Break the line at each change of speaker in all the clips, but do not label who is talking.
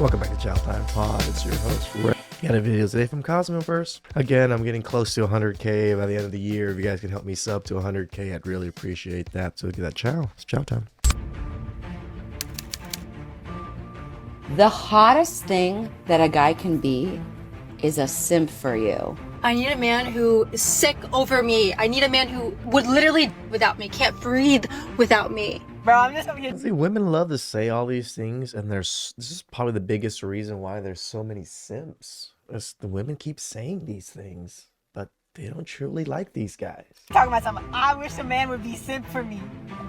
Welcome back to TheChowTimePod. It's your host, Red. Got a video today from Kozmicverse. Again, I'm getting close to 100K by the end of the year. If you guys can help me sub to 100K, I'd really appreciate that. So get that chow. It's chow time.
The hottest thing that a guy can be is a simp for you.
I need a man who is sick over me. I need a man who would literally without me, can't breathe without me. Bro, I'm just over here.
See, women love to say all these things, and this is probably the biggest reason why there's so many simps. The women keep saying these things, but they don't truly like these guys.
Talking about something, I wish a man would be simp for me.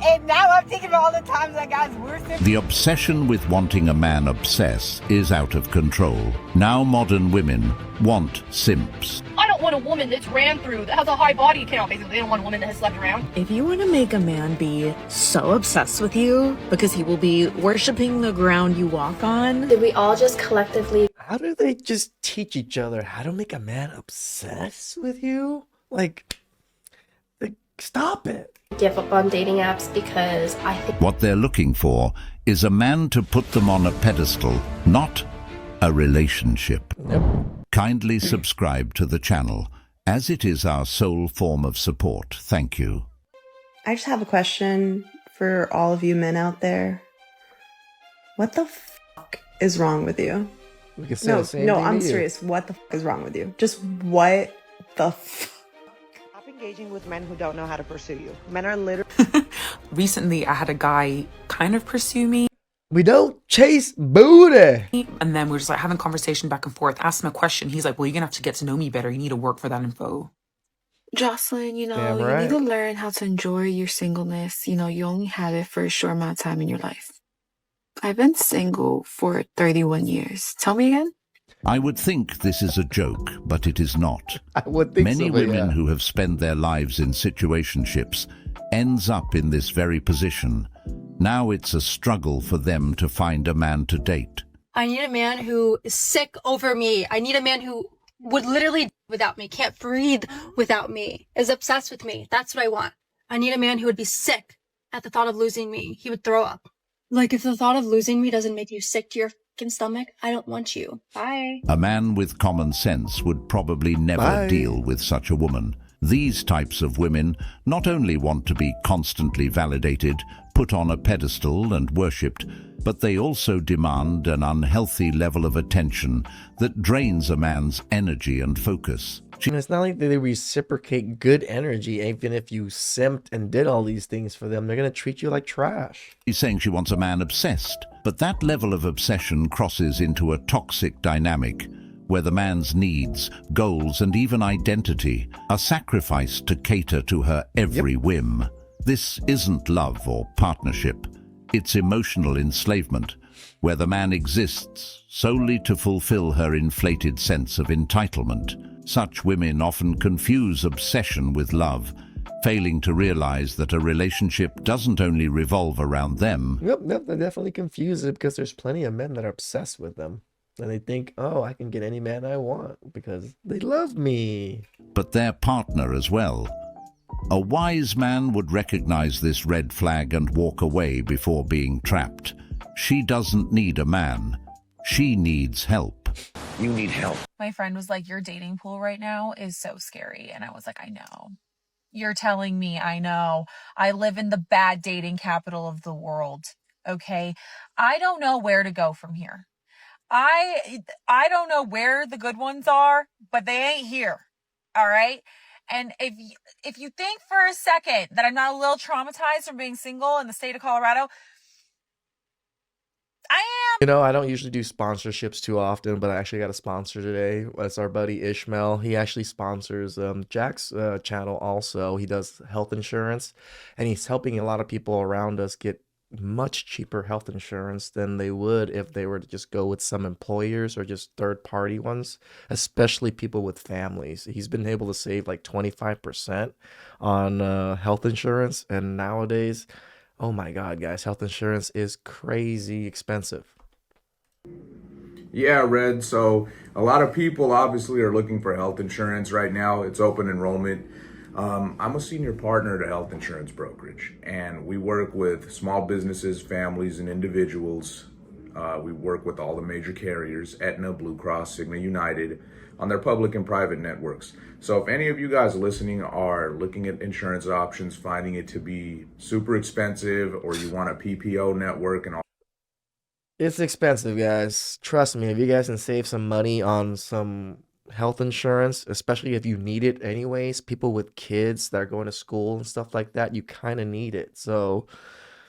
And now I'm thinking about all the times that guys were simp.
The obsession with wanting a man obsess is out of control. Now modern women want simps.
I don't want a woman that's ran through, that has a high body count, basically. They don't want a woman that has slept around.
If you want to make a man be so obsessed with you because he will be worshiping the ground you walk on.
Did we all just collectively...
How do they just teach each other how to make a man obsessed with you? Like stop it.
Give up on dating apps because I think...
What they're looking for is a man to put them on a pedestal, not a relationship.
Yep.
Kindly subscribe to the channel, as it is our sole form of support. Thank you.
I just have a question for all of you men out there. What the fuck is wrong with you?
We can say the same thing
I'm
to you.
serious. What the fuck is wrong with you? Just what the fuck?
Stop engaging with men who don't know how to pursue you. Men are literally...
Recently, I had a guy kind of pursue me.
We don't chase booty.
And then we were just like having conversation back and forth. Asked him a question. He's like, well, you're going to have to get to know me better. You need to work for that info.
Jocelyn, you
Damn
you
right.
need to learn how to enjoy your singleness. You only have it for a short amount of time in your life. I've been single for 31 years. Tell me again?
I would think this is a joke, but it is not.
I would think
Many
so, but
women
yeah.
who have spent their lives in situationships ends up in this very position. Now it's a struggle for them to find a man to date.
I need a man who is sick over me. I need a man who would literally without me, can't breathe without me, is obsessed with me. That's what I want. I need a man who would be sick at the thought of losing me. He would throw up. Like, if the thought of losing me doesn't make you sick to your fucking stomach, I don't want you. Bye.
A man with common sense would probably never
Bye.
deal with such a woman. These types of women not only want to be constantly validated, put on a pedestal and worshipped, but they also demand an unhealthy level of attention that drains a man's energy and focus.
And it's not like they reciprocate good energy. Even if you simped and did all these things for them, they're going to treat you like trash.
She's saying she wants a man obsessed, but that level of obsession crosses into a toxic dynamic where the man's needs, goals, and even identity are sacrificed to cater to her every whim. This isn't love or partnership. It's emotional enslavement, where the man exists solely to fulfill her inflated sense of entitlement. Such women often confuse obsession with love, failing to realize that a relationship doesn't only revolve around them.
Yep, they definitely confuse it because there's plenty of men that are obsessed with them. And they think, oh, I can get any man I want because they love me.
But their partner as well. A wise man would recognize this red flag and walk away before being trapped. She doesn't need a man. She needs help.
You need help.
My friend was like, your dating pool right now is so scary. And I was like, I know. You're telling me I know. I live in the bad dating capital of the world. Okay? I don't know where to go from here. I don't know where the good ones are, but they ain't here. All right? And if you think for a second that I'm not a little traumatized from being single in the state of Colorado, I am.
You know, I don't usually do sponsorships too often, but I actually got a sponsor today. That's our buddy Ismail. He actually sponsors Jack's channel also. He does health insurance, and he's helping a lot of people around us get much cheaper health insurance than they would if they were to just go with some employers or just third-party ones, especially people with families. He's been able to save like 25% on health insurance, and nowadays, oh my God, guys, health insurance is crazy expensive.
Yeah, Red. So a lot of people obviously are looking for health insurance right now. It's open enrollment. I'm a senior partner at a health insurance brokerage, and we work with small businesses, families, and individuals We work with all the major carriers, Aetna, Blue Cross, Cigna, United, on their public and private networks. So if any of you guys listening are looking at insurance options, finding it to be super expensive, or you want a PPO network and all,
It's expensive, guys. Trust me, if you guys can save some money on some health insurance, especially if you need it anyways, people with kids that are going to school and stuff like that, you kind of need it. So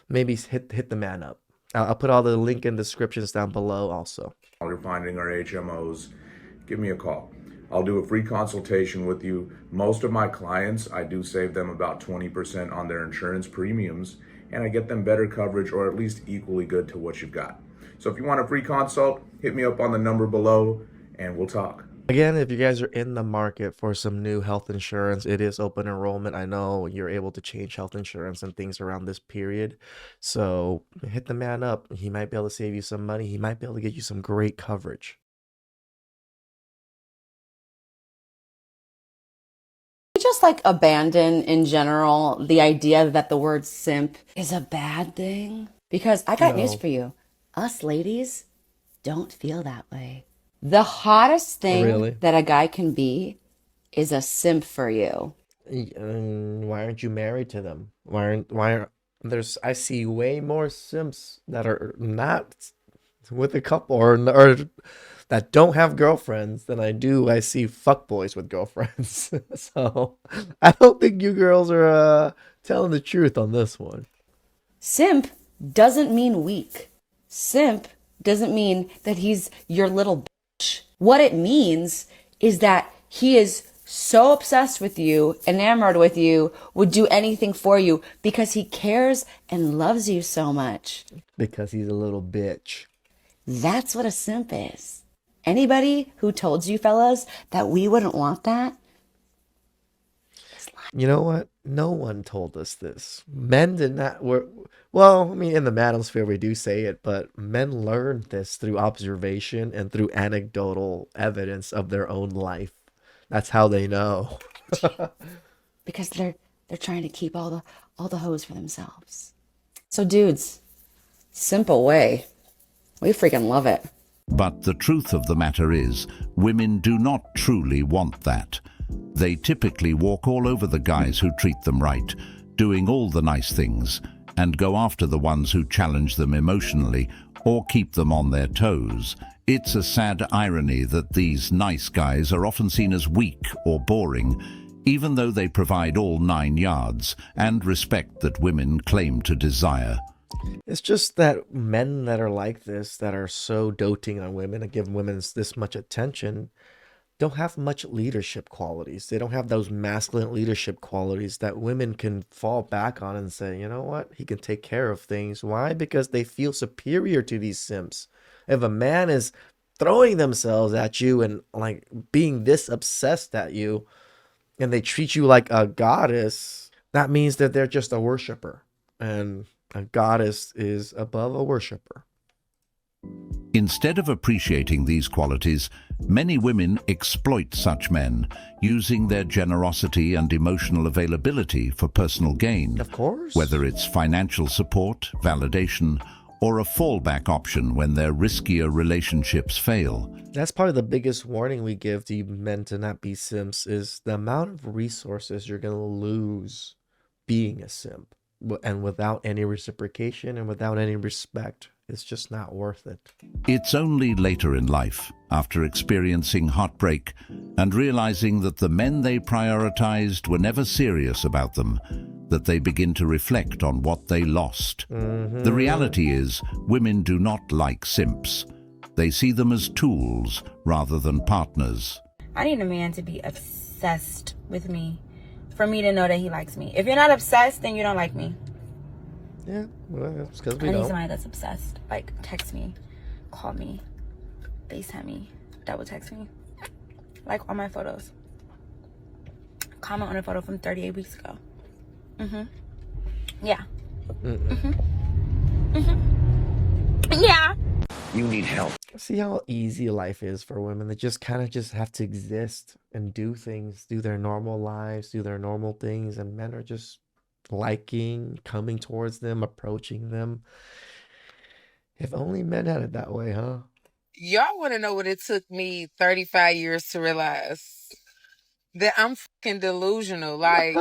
maybe hit the man up. I'll put all the link in descriptions down below also.
you're finding our HMOs, give me a call. I'll do a free consultation with you. Most of my clients, I do save them about 20% on their insurance premiums, and I get them better coverage, or at least equally good to what you've got. So if you want a free consult, hit me up on the number below and we'll talk.
Again, if you guys are in the market for some new health insurance, it is open enrollment. I know you're able to change health insurance and things around this period. So hit the man up. He might be able to save you some money. He might be able to get you some great coverage.
Just like abandon in general the idea that the word simp is a bad thing? Because I got news
No.
for you. Us ladies don't feel that way. The hottest thing
Really?
that a guy can be is a simp for you.
Why aren't you married to them? I see way more simps that are not with a couple or that don't have girlfriends than I see fuckboys with girlfriends. So I don't think you girls are telling the truth on this one.
Simp doesn't mean weak. Simp doesn't mean that he's your little bitch. What it means is that he is so obsessed with you, enamored with you, would do anything for you because he cares and loves you so much.
Because he's a little bitch.
That's what a simp is. Anybody who told you fellas that we wouldn't want that?
You know what? No one told us this. Men did not well, I mean, in the manosphere we do say it, but men learned this through observation and through anecdotal evidence of their own life. That's how they know.
Because they're trying to keep all the hoes for themselves. So dudes, simple way. We freaking love it.
But the truth of the matter is, women do not truly want that. They typically walk all over the guys who treat them right, doing all the nice things, and go after the ones who challenge them emotionally or keep them on their toes. It's a sad irony that these nice guys are often seen as weak or boring, even though they provide all 9 yards and respect that women claim to desire.
It's just that men that are like this, that are so doting on women and give women this much attention, don't have much leadership qualities. They don't have those masculine leadership qualities that women can fall back on and say, you know what, he can take care of things. Why? Because they feel superior to these simps. If a man is throwing themselves at you and like being this obsessed at you, and they treat you like a goddess, that means that they're just a worshiper. And a goddess is above a worshiper.
Instead of appreciating these qualities, many women exploit such men, using their generosity and emotional availability for personal gain.
Of course.
Whether it's financial support, validation, or a fallback option when their riskier relationships fail.
That's probably the biggest warning we give to you men to not be simps, is the amount of resources you're going to lose being a simp. And without any reciprocation and without any respect, it's just not worth it.
It's only later in life, after experiencing heartbreak and realizing that the men they prioritized were never serious about them, that they begin to reflect on what they lost. The reality is, women do not like simps. They see them as tools rather than partners.
I need a man to be obsessed with me for me to know that he likes me. If you're not obsessed, then you don't like me.
Yeah, well, that's because we
I need
don't.
somebody that's obsessed. Like, text me, call me, FaceTime me, double text me. Like all my photos. Comment on a photo from 38 weeks ago. Yeah. Yeah.
You need help.
See how easy life is for women. They just kind of just have to exist and do things, do their normal lives, do their normal things, and men are just liking, coming towards them, approaching them. If only men had it that way, huh?
Y'all want to know what it took me 35 years to realize? That I'm fucking delusional. Like,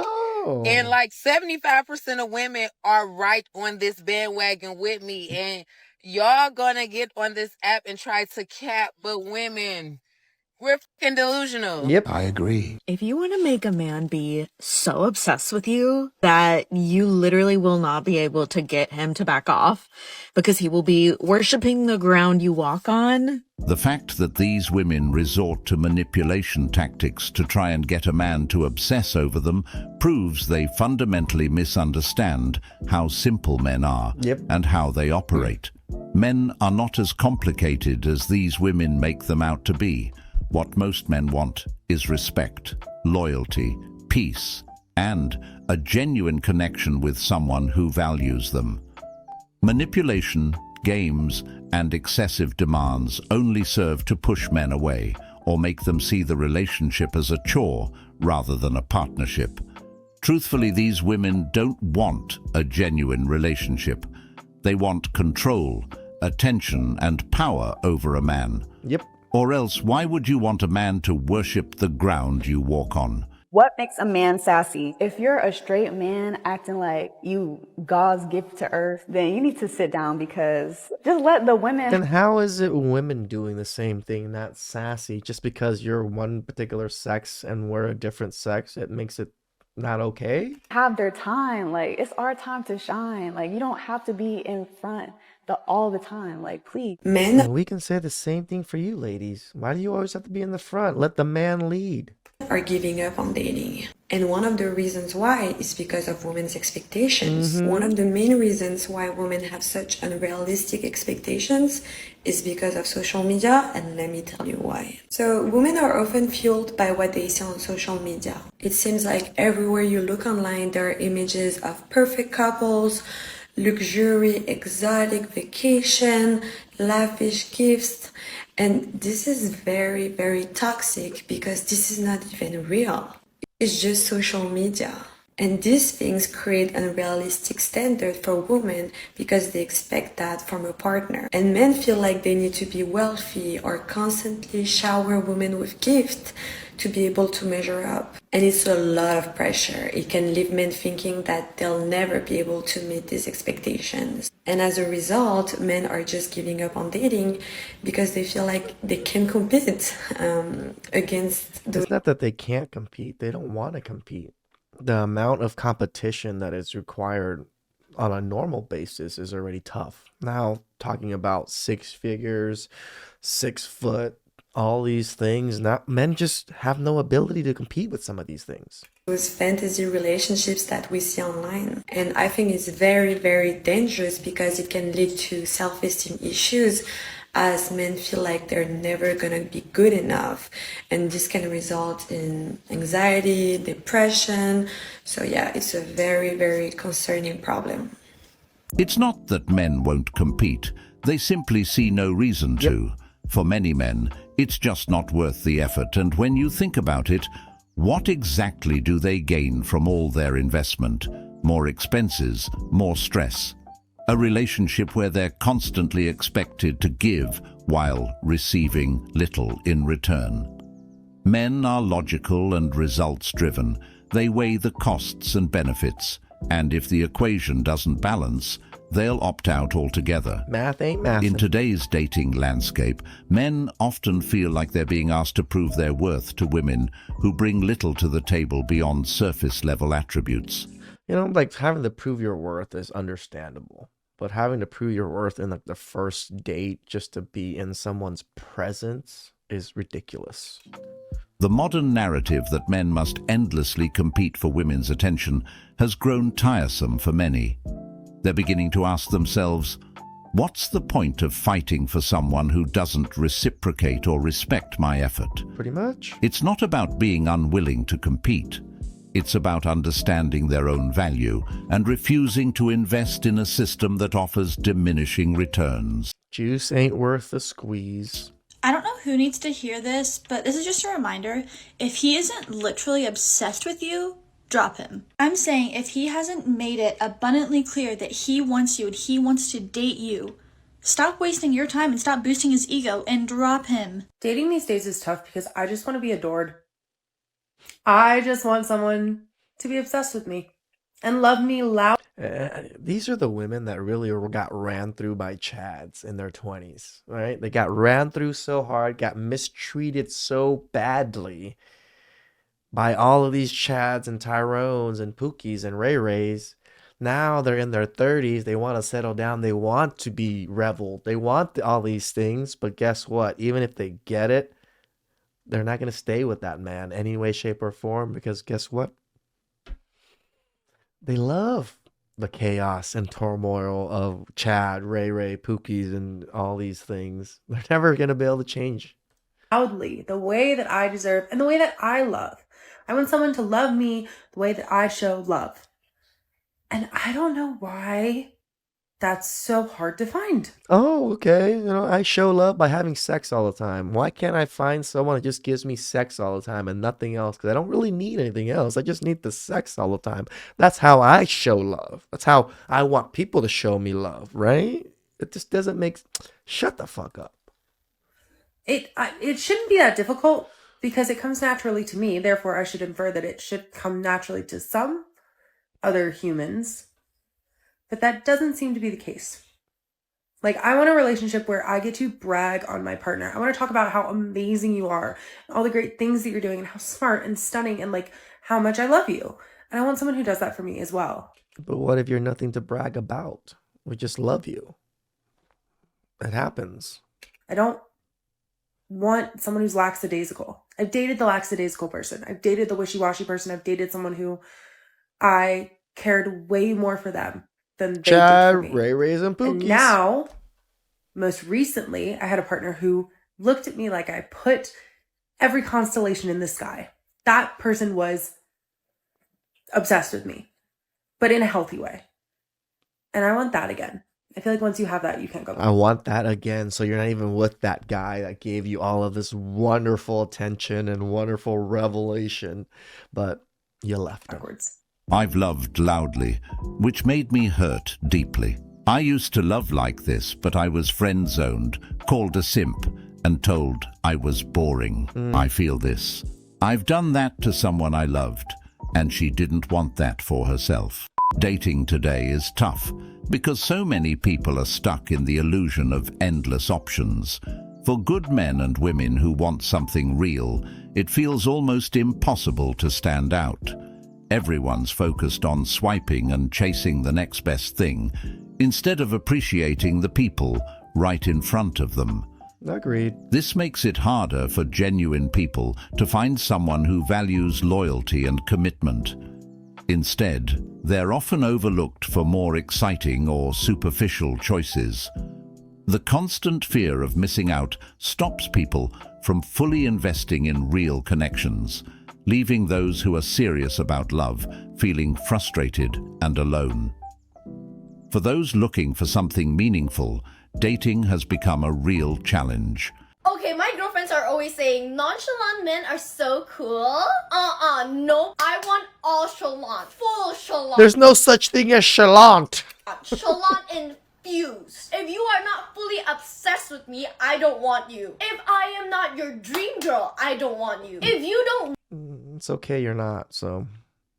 and like 75% of women are right on this bandwagon with me. And y'all gonna get on this app and try to cap, but women, we're fucking delusional.
Yep.
I agree.
If you want to make a man be so obsessed with you that you literally will not be able to get him to back off because he will be worshiping the ground you walk on.
The fact that these women resort to manipulation tactics to try and get a man to obsess over them proves they fundamentally misunderstand how simple men are and how they operate. Men are not as complicated as these women make them out to be. What most men want is respect, loyalty, peace, and a genuine connection with someone who values them. Manipulation, games, and excessive demands only serve to push men away or make them see the relationship as a chore rather than a partnership. Truthfully, these women don't want a genuine relationship. They want control, attention, and power over a man.
Yep.
Or else, why would you want a man to worship the ground you walk on?
What makes a man sassy? If you're a straight man acting like you God's gift to earth, then you need to sit down because just let the women.
Then how is it women doing the same thing, not sassy? Just because you're one particular sex and we're a different sex, it makes it not okay?
Have their time. Like, it's our time to shine. Like, you don't have to be in front all the time. Like, please.
Men. And we can say the same thing for you, ladies. Why do you always have to be in the front? Let the man lead.
Are giving up on dating. And one of the reasons why is because of women's expectations. One of the main reasons why women have such unrealistic expectations is because of social media, and let me tell you why. So women are often fueled by what they see on social media. It seems like everywhere you look online, there are images of perfect couples, luxury, exotic vacation, lavish gifts. And this is very, very toxic because this is not even real. It's just social media. And these things create an unrealistic standard for women because they expect that from a partner. And men feel like they need to be wealthy or constantly shower women with gifts to be able to measure up. And it's a lot of pressure. It can leave men thinking that they'll never be able to meet these expectations. And as a result, men are just giving up on dating because they feel like they can compete against the...
It's not that they can't compete. They don't want to compete. The amount of competition that is required on a normal basis is already tough. Now, talking about 6 figures, 6 foot, all these things, men just have no ability to compete with some of these things.
Those fantasy relationships that we see online. And I think it's very, very dangerous because it can lead to self-esteem issues as men feel like they're never gonna be good enough. And this can result in anxiety, depression. So yeah, it's a very, very concerning problem.
It's not that men won't compete. They simply see no reason to. For many men, it's just not worth the effort. And when you think about it, what exactly do they gain from all their investment? More expenses, more stress. A relationship where they're constantly expected to give while receiving little in return. Men are logical and results-driven. They weigh the costs and benefits, and if the equation doesn't balance, they'll opt out altogether.
Math ain't math.
In today's dating landscape, men often feel like they're being asked to prove their worth to women who bring little to the table beyond surface-level attributes.
You know, like having to prove your worth is understandable. But having to prove your worth in the first date just to be in someone's presence is ridiculous.
The modern narrative that men must endlessly compete for women's attention has grown tiresome for many. They're beginning to ask themselves, what's the point of fighting for someone who doesn't reciprocate or respect my effort?
Pretty much.
It's not about being unwilling to compete. It's about understanding their own value and refusing to invest in a system that offers diminishing returns.
Juice ain't worth the squeeze.
I don't know who needs to hear this, but this is just a reminder. If he isn't literally obsessed with you, drop him. I'm saying if he hasn't made it abundantly clear that he wants you and he wants to date you, Stop wasting your time and stop boosting his ego and drop him.
Dating these days is tough because I just want to be adored. I just want someone to be obsessed with me and love me loud.
These are the women that really got ran through by Chads in their 20s, right? They got ran through so hard, got mistreated so badly by all of these Chads and Tyrones and Pookies and Ray Rays. Now they're in their 30s. They want to settle down. They want to be reveled. They want all these things. But guess what? Even if they get it, they're not going to stay with that man any way, shape, or form. Because guess what? They love the chaos and turmoil of Chad, Ray, Pookies, and all these things. They're never going to be able to change.
Loudly, the way that I deserve and the way that I love. I want someone to love me the way that I show love. And I don't know why that's so hard to find.
Oh, okay. I show love by having sex all the time. Why can't I find someone that just gives me sex all the time and nothing else? Because I don't really need anything else. I just need the sex all the time. That's how I show love. That's how I want people to show me love, right? It just doesn't make... Shut the fuck up.
It shouldn't be that difficult because it comes naturally to me. Therefore, I should infer that it should come naturally to some other humans. But that doesn't seem to be the case. Like, I want a relationship where I get to brag on my partner. I want to talk about how amazing you are, and all the great things that you're doing, and how smart and stunning, and like how much I love you. And I want someone who does that for me as well.
But what if you're nothing to brag about? We just love you. It happens.
I don't want someone who's lackadaisical. I've dated the lackadaisical person. I've dated the wishy-washy person. I've dated someone who I cared way more for them than they
Chad,
did for me.
Ray, and Pookies.
And now, most recently, I had a partner who looked at me like I put every constellation in the sky. That person was obsessed with me, but in a healthy way. And I want that again. I feel like once you have that, you can't go back.
I want that again. So you're not even with that guy that gave you all of this wonderful attention and wonderful revelation, but you left
backwards.
I've loved loudly, which made me hurt deeply. I used to love like this, but I was friend-zoned, called a simp, and told I was boring. I feel this. I've done that to someone I loved, and she didn't want that for herself. Dating today is tough, because so many people are stuck in the illusion of endless options. For good men and women who want something real, it feels almost impossible to stand out. Everyone's focused on swiping and chasing the next best thing, instead of appreciating the people right in front of them.
Agreed.
This makes it harder for genuine people to find someone who values loyalty and commitment. Instead, they're often overlooked for more exciting or superficial choices. The constant fear of missing out stops people from fully investing in real connections, leaving those who are serious about love feeling frustrated and alone. For those looking for something meaningful, dating has become a real challenge.
Okay, my girlfriends are always saying nonchalant men are so cool. No. I want all chalant. Full chalant.
There's no such thing as chalant.
Chalant infused. If you are not fully obsessed with me, I don't want you. If I am not your dream girl, I don't want you. If you don't
It's okay, you're not, so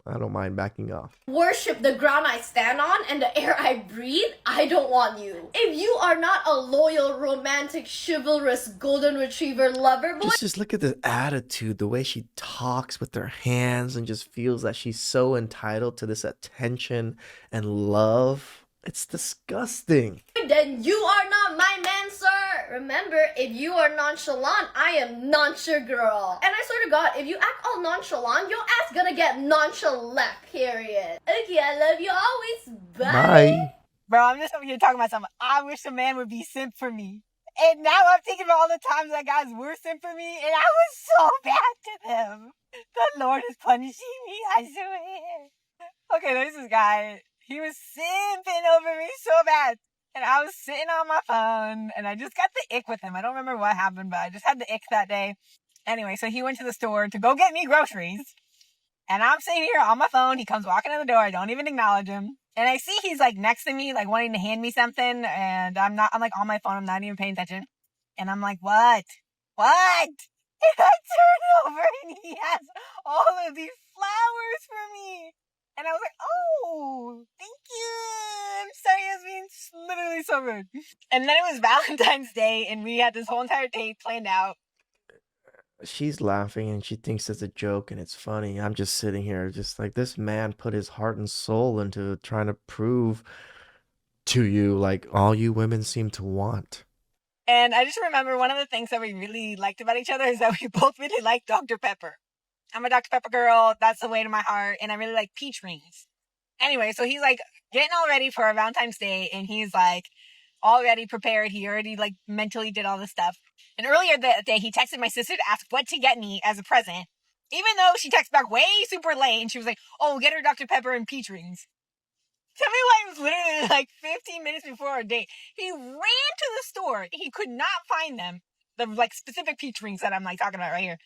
I don't mind backing off.
worship the ground I stand on and the air I breathe, I don't want you. If you are not a loyal, romantic, chivalrous, golden retriever lover boy,
Just look at the attitude, the way she talks with her hands and just feels that she's so entitled to this attention and love. It's disgusting.
then you are not my man, sir. Remember, if you are nonchalant, I am nonchalant girl. And I swear to God, if you act all nonchalant, your ass gonna get nonchalant, period. Okay, I love you always. Bye.
Bro, I'm just over here talking about something. I wish a man would be simp for me. And now I'm thinking about all the times that guys were simp for me, and I was so bad to them. The Lord is punishing me, I swear. Okay, there's this guy. He was simping over me so bad. And I was sitting on my phone, and I just got the ick with him. I don't remember what happened, but I just had the ick that day. Anyway, so he went to the store to go get me groceries. And I'm sitting here on my phone. He comes walking in the door. I don't even acknowledge him. And I see he's like next to me, like wanting to hand me something. And I'm like on my phone. I'm not even paying attention. And I'm like, what? What? And I turn over and he has all of these flowers for me. And I was like, oh, thank you. I'm sorry, I was being literally so rude. And then it was Valentine's Day and we had this whole entire date planned out.
She's laughing and she thinks it's a joke and it's funny. I'm just sitting here just like, this man put his heart and soul into trying to prove to you like all you women seem to want.
And I just remember one of the things that we really liked about each other is that we both really like Dr. Pepper. I'm a Dr. Pepper girl. That's the way to my heart. And I really like peach rings. Anyway, so he's like getting all ready for our Valentine's Day. And he's like already prepared. He already like mentally did all this stuff. And earlier that day, he texted my sister to ask what to get me as a present. Even though she texted back way super late. And she was like, oh, get her Dr. Pepper and peach rings. Tell me why it was literally like 15 minutes before our date. He ran to the store. He could not find them. The like specific peach rings that I'm like talking about right here.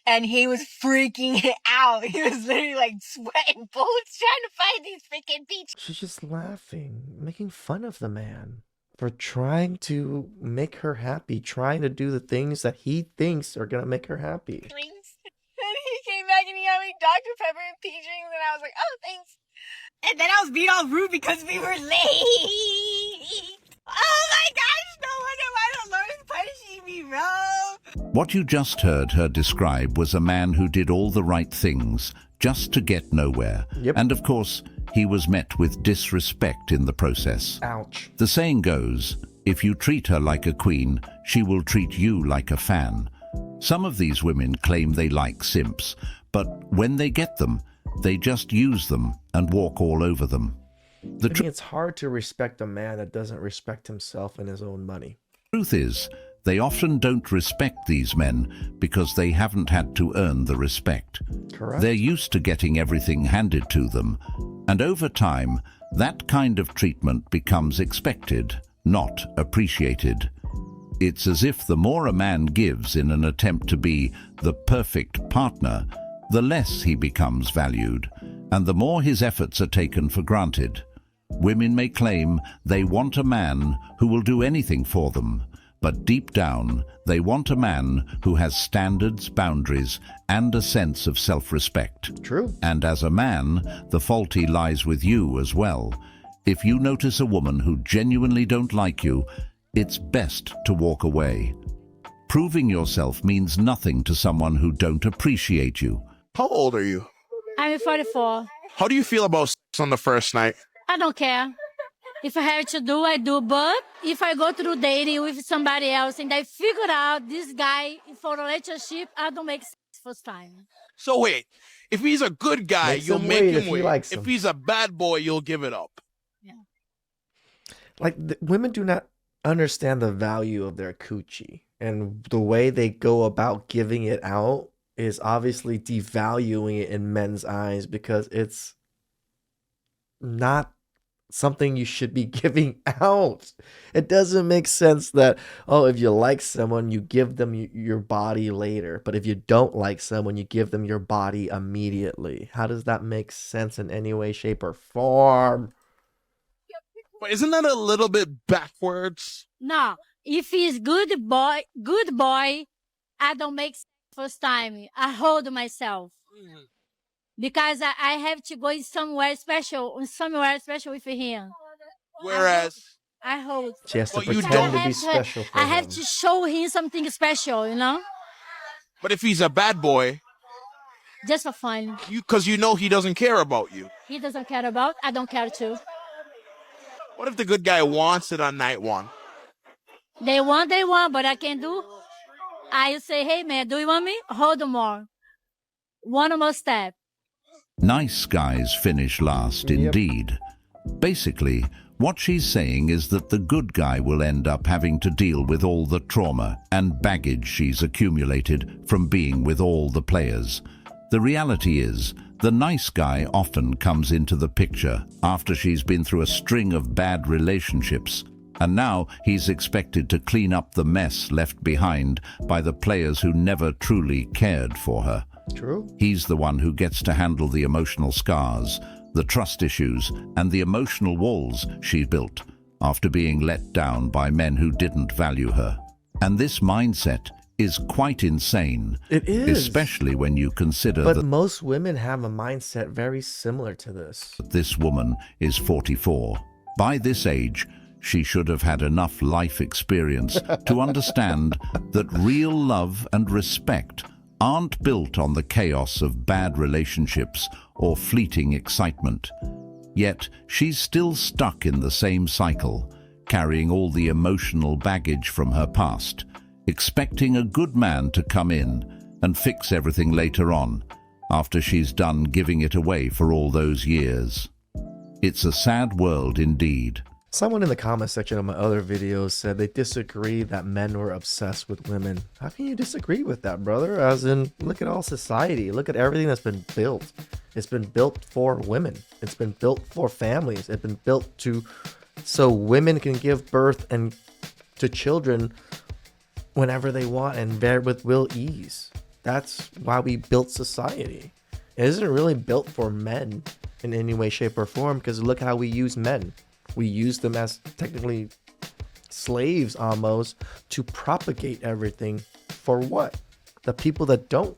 And he was freaking out. He was literally like sweating bullets trying to find these freaking peach.
She's just laughing, making fun of the man for trying to make her happy, trying to do the things that he thinks are going to make her happy.
Rings. And he came back and he got me Dr. Pepper and peach rings. And I was like, oh, thanks. And then I was being all rude because we were late. Oh my gosh, no wonder why the Lord is punishing me, bro.
What you just heard her describe was a man who did all the right things just to get nowhere.
Yep.
And of course, he was met with disrespect in the process.
Ouch.
The saying goes, if you treat her like a queen, she will treat you like a fan. Some of these women claim they like simps, but when they get them, they just use them and walk all over them.
I mean, it's hard to respect a man that doesn't respect himself and his own money.
Truth is, they often don't respect these men because they haven't had to earn the respect.
Correct.
They're used to getting everything handed to them, and over time, that kind of treatment becomes expected, not appreciated. It's as if the more a man gives in an attempt to be the perfect partner, the less he becomes valued, and the more his efforts are taken for granted. Women may claim they want a man who will do anything for them, but deep down, they want a man who has standards, boundaries, and a sense of self-respect.
True.
And as a man, the fault lies with you as well. If you notice a woman who genuinely don't like you, it's best to walk away. Proving yourself means nothing to someone who don't appreciate you.
How old are you?
I'm 44.
How do you feel about sex on the first night?
I don't care. If I have to do, I do. But if I go through dating with somebody else and I figure out this guy for a relationship, I don't make sex first time.
So wait, if he's a good guy,
Makes
you'll
him
make
wait
him
if he
wait.
likes
If
him.
he's a bad boy, you'll give it up.
Like, women do not understand the value of their coochie, and the way they go about giving it out is obviously devaluing it in men's eyes because it's not something you should be giving out. It doesn't make sense that, oh, if you like someone, you give them your body later, but if you don't like someone, you give them your body immediately. How does that make sense in any way, shape, or form?
But isn't that a little bit backwards?
No, if he's good boy, I don't make sex first time. I hold myself. Because I have to go somewhere special with him.
Whereas
I hold.
She has to
But you
pretend
don't-
to be special for
I
him.
have to show him something special, you know?
But if he's a bad boy,
Just for fun.
because you know he doesn't care about you.
He doesn't care about, I don't care too.
What if the good guy wants it on night one?
They want, but I can do. I say, hey man, do you want me? Hold more. One more step.
Nice guys finish last indeed. Basically, what she's saying is that the good guy will end up having to deal with all the trauma and baggage she's accumulated from being with all the players. The reality is, the nice guy often comes into the picture after she's been through a string of bad relationships, and now he's expected to clean up the mess left behind by the players who never truly cared for her.
True.
He's the one who gets to handle the emotional scars, the trust issues, and the emotional walls she built after being let down by men who didn't value her. And this mindset is quite insane.
It is.
Especially when you consider
But
that
most women have a mindset very similar to this.
this woman is 44. By this age, she should have had enough life experience to understand that real love and respect aren't built on the chaos of bad relationships or fleeting excitement. Yet, she's still stuck in the same cycle, carrying all the emotional baggage from her past, expecting a good man to come in and fix everything later on, after she's done giving it away for all those years. It's a sad world indeed.
Someone in the comment section of my other videos said they disagree that men were obsessed with women. How can you disagree with that, brother? As in, look at all society. Look at everything that's been built. It's been built for women. It's been built for families. It's been built so women can give birth and to children whenever they want and with will ease. That's why we built society. It isn't really built for men in any way, shape, or form, because look how we use men. We use them as technically slaves almost to propagate everything. For what? The people that don't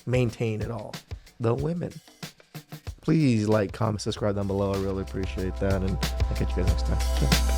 maintain it all. The women. Please like, comment, subscribe down below. I really appreciate that. And I'll catch you guys next time.